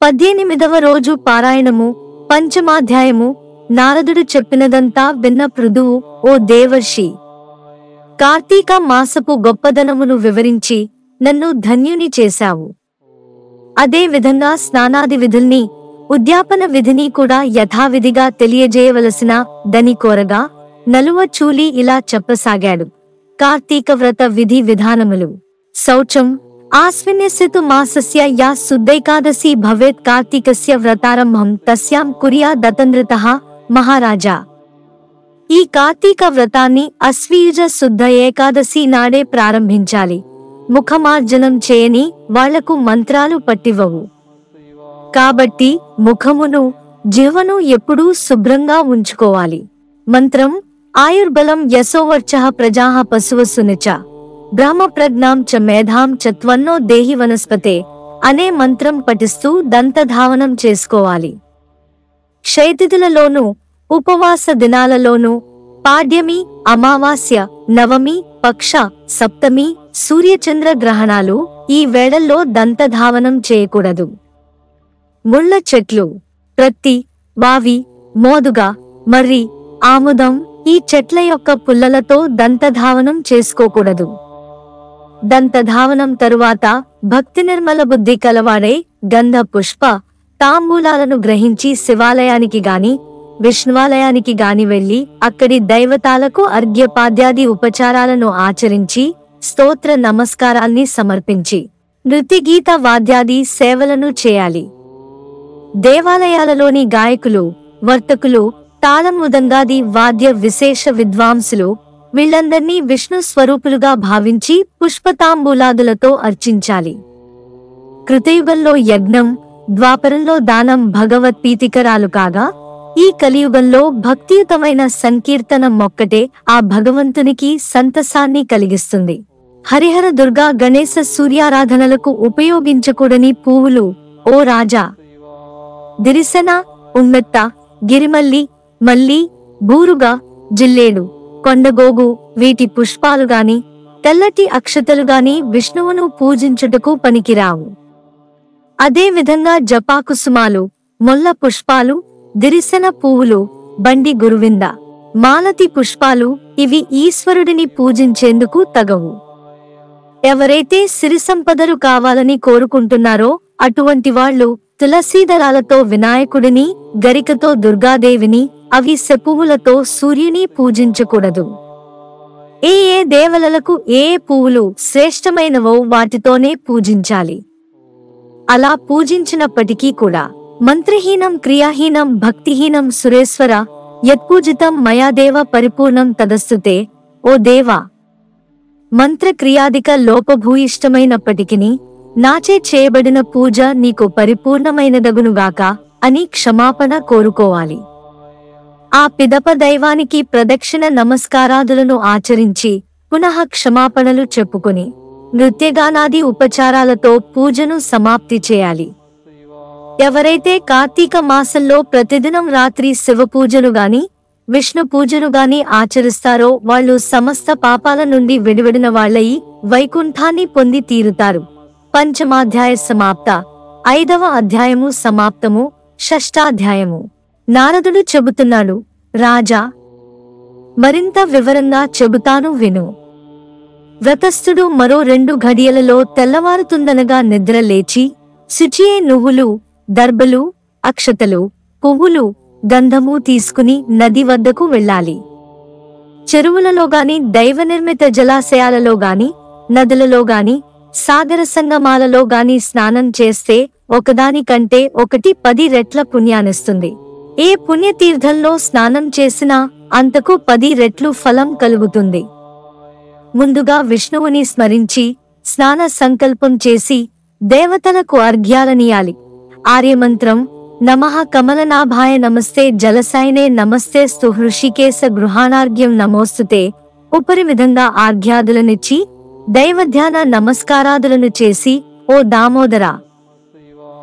18వ రోజు పారాయణము. పంచమాధ్యాయము. నారదుడు చెప్పినదంతా విన్న పృథువు, ఓ దేవర్షి, కార్తీక మాసపు గొప్పదనమును వివరించి నన్ను ధన్యుని చేశావు. అదే విధంగా స్నానాది విధుల్ని, ఉద్యాపన విధిని కూడా యథావిధిగా తెలియజేయవలసిన దని కోరగా నలువ చూలి ఇలా చెప్పసాగాడు. కార్తీక వ్రత విధి విధానములు. శౌచం. ఆశ్విన్యస్యతు మాసస్య యా శుద్ధైకాదశి భవేత్ కార్తీకస్య వ్రతారంభం తస్యాం కుర్యాదతంద్రితః మహారాజా. ఈ కార్తీక వ్రతాన్ని అశ్వయుజ శుద్ధ ఏకాదశి నాడే ప్రారంభించాలి. ముఖమార్జనం చేయని వాళ్లకు మంత్రాలు పట్టివ్వవు. కాబట్టి ముఖమును, జిహ్వను ఎప్పుడూ శుభ్రంగా ఉంచుకోవాలి. మంత్రం: ఆయుర్బలం యశోవర్చః ప్రజాః పశువసునిచ బ్రహ్మప్రజ్ఞాం చ మేధాం చ త్వన్నో దేహి వనస్పతే అనే మంత్రం పఠిస్తూ దంతధావనం చేసుకోవాలి. క్షయతిథులలోనూ, ఉపవాస దినాలలోనూ, పాడ్యమి, అమావాస్య, నవమి, పక్ష, సప్తమి, సూర్యచంద్ర గ్రహణాలు ఈ వేళల్లో దంతధావనం చేయకూడదు. ముళ్ళ చెట్లు, ప్రత్తి, వావి, మోదుగ, మర్రి, ఆముదం ఈ చెట్ల యొక్క పుల్లలతో దంతధావనం చేసుకోకూడదు. దంతధావనం తరువాత భక్తి నిర్మల బుద్ధి కలవాడై గంధ పుష్ప తాంబూలాలను గ్రహించి శివాలయానికి గాని విష్ణువాలయానికి గాని వెళ్లి అక్కడి దైవతాలకు అర్ఘ్యపాద్యాది ఉపచారాలను ఆచరించి స్తోత్ర నమస్కారాల్ని సమర్పించి నృత్యగీత వాద్యాది సేవలను చేయాలి. దేవాలయాలలోని గాయకులు, వర్తకులు, తాళం మృదంగాది వాద్య విశేష విద్వాంసులు వీళ్లందర్నీ విష్ణు స్వరూపులుగా భావించి పుష్పతాంబూలాదులతో అర్చించాలి. కృతయుగంలో యజ్ఞం, ద్వాపరంలో దానం భగవత్ప్రీతికరాలు కాగా, ఈ కలియుగంలో భక్తియుతమైన సంకీర్తనం ఒక్కటే ఆ భగవంతునికి సంతసాన్ని కలిగిస్తుంది. హరిహర దుర్గా గణేశ సూర్యారాధనలకు ఉపయోగించకూడని పువ్వులు, ఓ రాజా: దిరిసెన, ఉమ్మెత్త, గిరిమల్లి, మల్లి, బూరుగ, జిల్లేడు, కొండగోగు వీటి పుష్పాలుగాని తెల్లటి అక్షతలుగాని విష్ణువును పూజించుటకు పనికిరావు. అదే విధంగా జపాకుసుమాలు, మొల్ల పుష్పాలు, దిరిసెన పువ్వులు, బండి గురువింద, మాలతి పుష్పాలు ఇవి ఈశ్వరుడిని పూజించేందుకు తగవు. ఎవరైతే సిరి సంపదలు కావాలని కోరుకుంటున్నారో అటువంటి వాళ్లు తులసీదళాలతో వినాయకుడిని, గరికతో దుర్గాదేవిని, అవిసె పువ్వులతో సూర్యుని పూజించకూడదు. ఏ ఏ దేవతలకు ఏ పువ్వులు శ్రేష్టమైనవో వాటితోనే పూజించాలి. అలా పూజించినప్పటికీ కూడా మంత్రహీనం, క్రియాహీనం, భక్తిహీనం సురేశ్వర యత్పూజితం మయాదేవ పరిపూర్ణం తదస్తుతే. ఓ దేవా, మంత్రక్రియాదిక లోపభూయిష్టమైనప్పటికిని నాచే చేయబడిన పూజ నీకు పరిపూర్ణమైనదగునుగాక అని క్షమాపణ కోరుకోవాలి. ఆ పిదప దైవానికి ప్రదక్షిణ నమస్కారాదులను ఆచరించి పునః క్షమాపణలు చెప్పుకొని నృత్యగానాది ఉపచారాలతో పూజను సమాప్తి చేయాలి. ఎవరైతే కార్తీక మాసంలో ప్రతిదినం రాత్రి శివపూజను గాని విష్ణు పూజను గాని ఆచరిస్తారో వాళ్లు సమస్త పాపాల నుండి విడివడిన వాళ్లయి వైకుంఠాన్ని పొంది తీరుతారు. పంచమాధ్యాయ సమాప్త. 5వ అధ్యాయము సమాప్తము. షష్ఠాధ్యాయము. నారదుడు చెబుతున్నాడు: రాజా, మరింత వివరంగా చెబుతాను విను. వ్రతస్థుడు మరో 2 ఘడియలలో తెల్లవారుతుందనగా నిద్ర లేచి శుచియే నువ్వులు, దర్భలు, అక్షతలు, పువ్వులు, గంధము తీసుకుని నది వద్దకు వెళ్ళాలి. చెరువులలో గాని, దైవనిర్మిత జలాశయాలలో గాని, నదులలో గాని, సాగర సంగమాలలో గాని స్నానం చేస్తే ఒకదానికంటే ఒకటి 10 రెట్ల పుణ్యాన్నిస్తుంది. ఏ పుణ్యతీర్థంలో స్నానం చేసినా అంతకు 10 రెట్లు ఫలం కలుగుతుంది. ముందుగా విష్ణువుని స్మరించి స్నాన సంకల్పం చేసి దేవతలకు అర్ఘ్యాలనీయాలి. ఆర్యమంత్రం: నమః కమలనాభాయ నమస్తే జలసాయనే నమస్తే స్తు హృషికేశ గృహాణార్ఘ్యం నమోస్తుతే ఉపరి విధంగా ఆర్ఘ్యాదులనిచ్చి దైవధ్యాన నమస్కారాదులను చేసి, ఓ దామోదరా,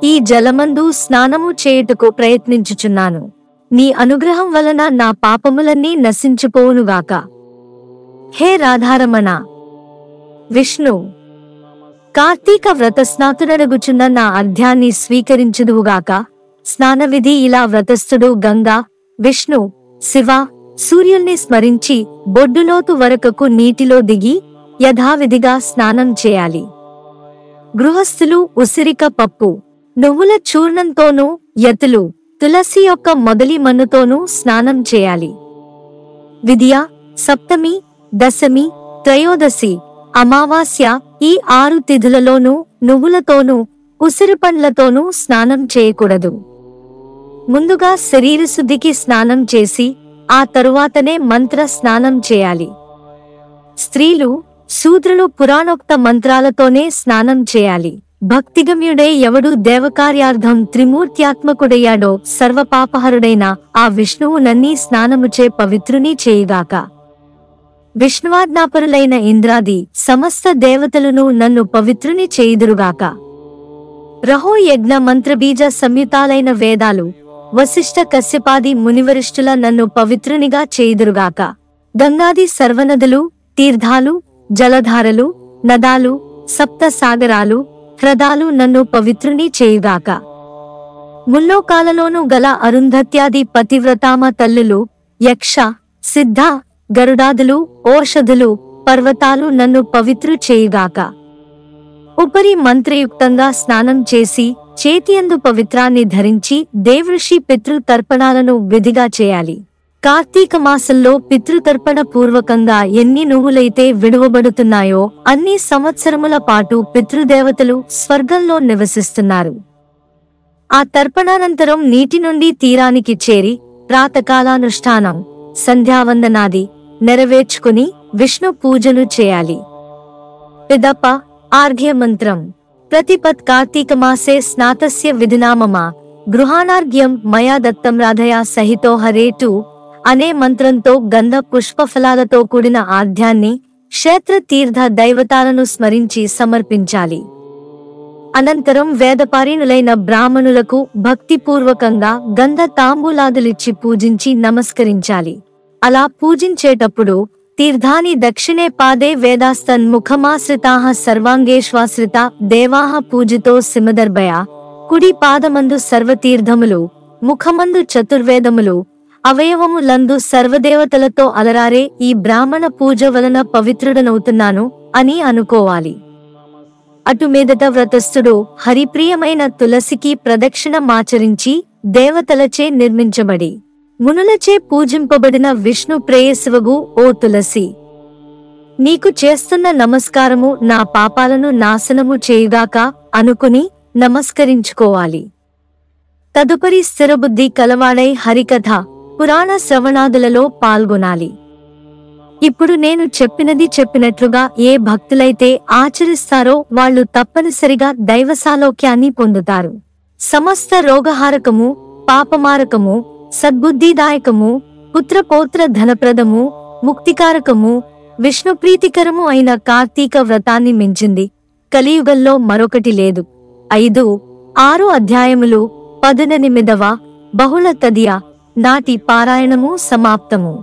ఈ జలమందు స్నానము చేయుటకు ప్రయత్నించుచున్నాను. నీ అనుగ్రహం వలన నా పాపములన్నీ నశించిపోవునుగాక. హే రాధారమణ, విష్ణు కార్తీక వ్రత స్నాతుడగుచున్న నా అర్ఘ్యాన్ని స్వీకరించుదువుగాక. స్నానవిధి ఇలా వ్రతస్థుడు గంగా, విష్ణు, శివ, సూర్యుల్ని స్మరించి బొడ్డులోతు వరకకు నీటిలో దిగి యథావిధిగా స్నానం చేయాలి. గృహస్థులు ఉసిరిక పప్పు, నువ్వుల చూర్ణంతోనూ యతులు తులసి యొక్క మొదలి మన్నుతోనూ స్నానం చేయాలి. విద్య, సప్తమి, దశమి, త్రయోదశి, అమావాస్య ఈ 6 తిథులలోనూ నువ్వులతోనూ ఉసిరిపండ్లతోనూ స్నానం చేయకూడదు. ముందుగా శరీరశుద్ధికి స్నానం చేసి ఆ తరువాతనే మంత్ర స్నానం చేయాలి. స్త్రీలు, శూద్రులు పురాణోక్త మంత్రాలతోనే స్నానం చేయాలి. భక్తిగమ్యుడే ఎవడు దేవకార్యార్థం త్రిమూర్త్యాత్మకుడయ్యాడో సర్వపాపహరుడైన ఆ విష్ణువు నన్నీ స్నానముచే పవిత్రుని చేయుగాక. విష్ణువాజ్ఞాపరులైన ఇంద్రాది సమస్త దేవతలను నన్ను పవిత్రుని చేయుదురుగాక. రహో యజ్ఞ మంత్రబీజ సంయుతాలైన వేదాలు, వశిష్ఠ కశ్యపాది మునివరిష్ఠుల నన్ను పవిత్రునిగా చేయుదురుగాక. గంగాది సర్వనదులు, తీర్థాలు, జలధారలు, నదాలు, సప్త సాగరాలు, హ్రదాలు నన్ను పవిత్రుని చేయుగాక. ముల్లోకాలలోనూ గల అరుంధత్యాది పతివ్రతామ తల్లులు, యక్ష, సిద్ధ, గరుడాదులు, ఓషధులు, పర్వతాలు నన్ను పవిత్రు చేయుగాక. ఉపరి మంత్రయుక్తంగా స్నానం చేసి చేతియందు పవిత్రాన్ని ధరించి దేవృషి పితృతర్పణాలను విధిగా చేయాలి. కార్తీక మాసంలో పితృతర్పణ పూర్వకంగా ఎన్ని నువ్వులైతే విడువబడుతున్నాయో అన్ని సంవత్సరముల పాటు పితృదేవతలు స్వర్గంలో నివసిస్తున్నారు. ఆ తర్పణానంతరం నీటి నుండి తీరానికి చేరి ప్రాతకాలానుష్ఠానం, సంధ్యావందనాది నెరవేర్చుకుని విష్ణు పూజలు చేయాలి. పిదప ఆర్ఘ్యమంత్రం. ప్రతిపత్ కార్తీక మాసే స్నాతస్య విధినామమ గృహాణార్ఘ్యం మయా దత్తం రాధయా సహితో హరేటు అనే మంత్రంతో గంధ పుష్పఫలాలతో కూడిన ఆర్ఘ్యాన్ని క్షేత్ర తీర్థ దైవతాలను స్మరించి సమర్పించాలి. అనంతరం వేదపారీణులైన బ్రాహ్మణులకు భక్తిపూర్వకంగా గంధ తాంబూలాదులిచ్చి పూజించి నమస్కరించాలి. అలా పూజించేటప్పుడు తీర్థాని దక్షిణే పాదే వేదాస్తన్ ముఖమాశ్రితాః సర్వాంగేష్వాశ్రిత దేవాః పూజితో సిమదర్భయ. కుడి పాదమందు సర్వతీర్థములు, ముఖమందు చతుర్వేదములు, అవయవములందు సర్వదేవతలతో అలరారే ఈ బ్రాహ్మణ పూజ వలన పవిత్రుడనవుతున్నాను అని అనుకోవాలి. అటు మీదట వ్రతస్థుడు హరిప్రియమైన తులసికి ప్రదక్షిణమాచరించి దేవతలచే నిర్మించబడి మునులచే పూజింపబడిన విష్ణు ప్రేయసివగు ఓ తులసి, నీకు చేస్తున్న నమస్కారము నా పాపాలను నాశనము చేయుగాక అనుకుని నమస్కరించుకోవాలి. తదుపరి స్థిరబుద్ధి కలవాడై హరికథ, పురాణ శ్రవణాదులలో పాల్గొనాలి. ఇప్పుడు నేను చెప్పినట్లుగా ఏ భక్తులైతే ఆచరిస్తారో వాళ్ళు తప్పనిసరిగా దైవసాలోక్యాన్ని పొందుతారు. సమస్త రోగహారకము, పాపమారకము, సద్బుద్ధిదాయకము, పుత్రపౌత్ర ధనప్రదము, ముక్తికారకము, విష్ణుప్రీతికరము అయిన కార్తీక వ్రతాన్ని మించింది కలియుగంలో మరొకటి లేదు. 5, 6 అధ్యాయములు 18వ బహుళ తదియ నాటి పారాయణము సమాప్తము.